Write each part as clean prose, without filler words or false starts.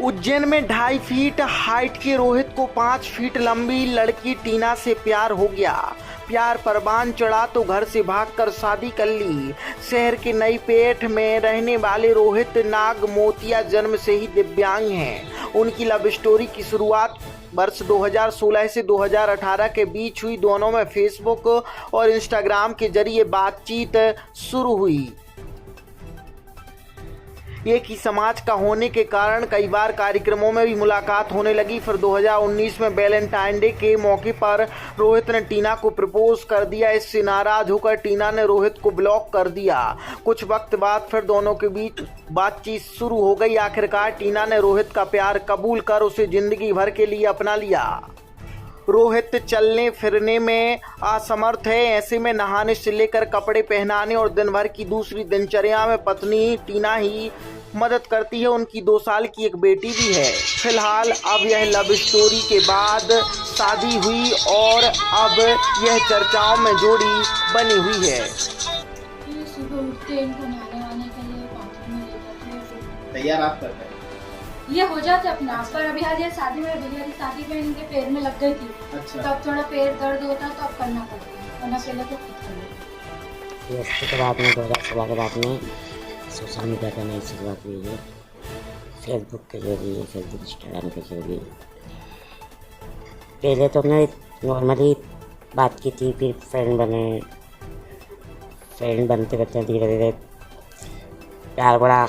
उज्जैन में 2.5 feet height के रोहित को 5 फीट लंबी लड़की टीना से प्यार हो गया। प्यार परवान चढ़ा तो घर से भागकर शादी कर ली। शहर के नई पेठ में रहने वाले रोहित नाग मोतिया जन्म से ही दिव्यांग हैं। उनकी लव स्टोरी की शुरुआत वर्ष 2016 से 2018 के बीच हुई। दोनों में फेसबुक और इंस्टाग्राम के जरिए बातचीत शुरू हुई। एक ही समाज का होने के कारण कई बार कार्यक्रमों में भी मुलाकात होने लगी। फिर 2019 में वैलेंटाइन डे के मौके पर रोहित ने टीना को प्रपोज कर दिया। इससे नाराज होकर टीना ने रोहित को ब्लॉक कर दिया। कुछ वक्त बाद फिर दोनों के बीच बातचीत शुरू हो गई। आखिरकार टीना ने रोहित का प्यार कबूल कर उसे जिंदगी भर के लिए अपना लिया। रोहित चलने फिरने में असमर्थ है। ऐसे में नहाने से लेकर कपड़े पहनाने और दिन भर की दूसरी दिनचर्या में पत्नी टीना ही मदद करती है। उनकी 2 साल की एक बेटी भी है। फिलहाल अब यह लव स्टोरी के बाद शादी हुई और अब यह चर्चाओं में जोड़ी बनी हुई है। सुबह उठते इनको नहाने वाने के लिए बाथरूम में ले जाते हैं। तैयार आप करते हैं? ये हो जाते अपने आप पर। अभी आज ये शादी में भैया की शादी में इनके पैर में लग गई थी। अच्छा। तब थोड़ा पैर दर्द होता तो अब करना पड़ता है, वरना पहले तो खुद कर लेते। इसके के बाद में 2016 के बाद में सोशल मीडिया का नई शुरुआत हुई है। फेसबुक के जरिए, फेसबुक इंस्टाग्राम के जरिए। पहले तो हमने नॉर्मली बात की थी, फिर फ्रेंड बने। फ्रेंड बनते बनते धीरे धीरे प्यार बढ़ा।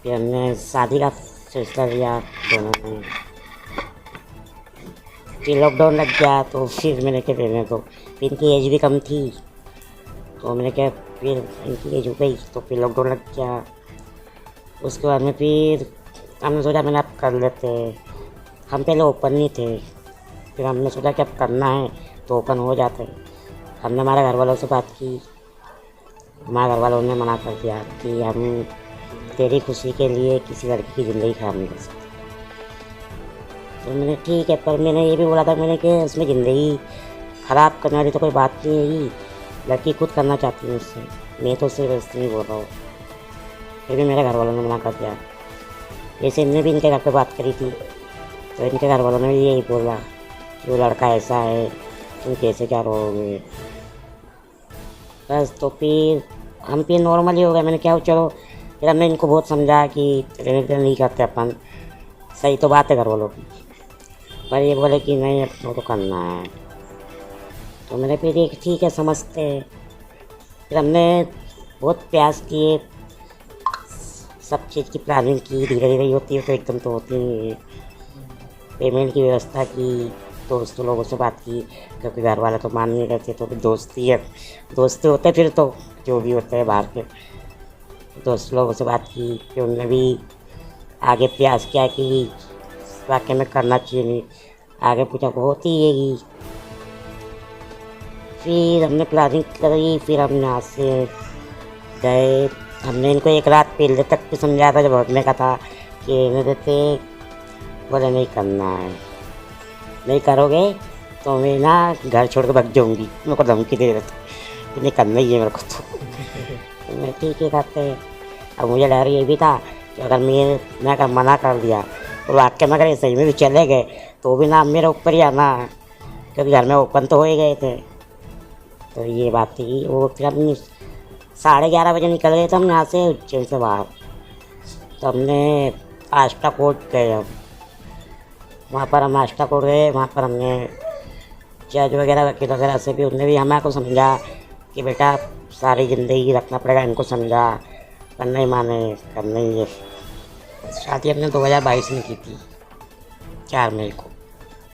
फिर हमने शादी का फैसला लिया दोनों ने। फिर लॉकडाउन लग गया तो फिर मैंने क्या लेने तो इनकी एज भी कम थी, तो मैंने क्या फिर इनकी एज हो गई तो फिर लॉकडाउन लग गया। उसके बाद में फिर हमने सोचा मैंने अब कर लेते। हम पहले ओपन नहीं थे, फिर हमने सोचा कि अब करना है तो ओपन हो जाते। हमने हमारे घर वालों से बात की। हमारे घर वालों ने मना कर दिया कि हम तेरी खुशी के लिए किसी लड़की की ज़िंदगी खराब नहीं कर सकते। तो मैंने ठीक है, पर मैंने ये भी बोला था मैंने कि उसमें ज़िंदगी ख़राब करने वाली तो कोई बात नहीं है। ही लड़की खुद करना चाहती है उससे, मैं तो सिर्फ इससे नहीं बोल रहा हूँ। फिर भी मेरे घर वालों ने मना कर दिया। जैसे इनने भी इनके घर पे बात करी थी तो इनके घर वालों ने भी यही बोला कि वो लड़का ऐसा है, तुम कैसे क्या रहोगे। बस तो फिर हम फिर नॉर्मली हो गए। मैंने क्या चलो, फिर हमने इनको बहुत समझा कि रहने नहीं करते अपन, सही तो बात है घर वालों की, पर ये बोले कि नहीं अपनों को करना है। तो मैंने फिर एक ठीक है समझते हैं। फिर हमने बहुत प्रयास किए, सब चीज़ की प्लानिंग की। धीरे धीरे ही होती है तो एकदम तो होती नहीं है। पेमेंट की व्यवस्था की, दोस्तों लोगों से बात की, क्योंकि घर वाले तो मान नहीं रहते। तो दोस्ती है, दोस्ती होते फिर तो जो भी होते हैं बाहर के दोस्त लोगों से बात की। फिर उन्होंने भी आगे प्रयास किया कि वाकई में करना चाहिए नहीं। आगे पूछा को होती है कि फिर हमने प्लानिंग करी। फिर हम यहाँ से गए। हमने इनको एक रात पहले तक भी समझाया था जब भगने का था कि रहने देते। बोले नहीं करना है, नहीं करोगे तो मैं ना घर छोड़ के भाग जाऊँगी। मेरे को धमकी दे रहे थे, नहीं करना ही है मेरे को। तो मैं ठीक है करते। अब मुझे डर ये भी था कि अगर मैं अगर मना कर दिया तो वाक्य में अगर सही में भी चले गए तो भी ना मेरे ऊपर ही आना, क्योंकि घर में ओपन तो हो ही गए थे। तो ये बात थी। वो फिर हम 11:30 बजे निकल गए थे हम यहाँ से उज्जैन से बाहर। तो हमने आष्टा कोर्ट गए। हम वहाँ पर हम आष्टा कोर्ट गए। वहाँ पर हमने जज वगैरह वकील वगैरह से भी, उनने भी हमें को समझा कि बेटा सारी ज़िंदगी रखना पड़ेगा। इनको समझा, पर नहीं माने, करना ही है। शादी हमने 2022 में की थी, 4 मई को।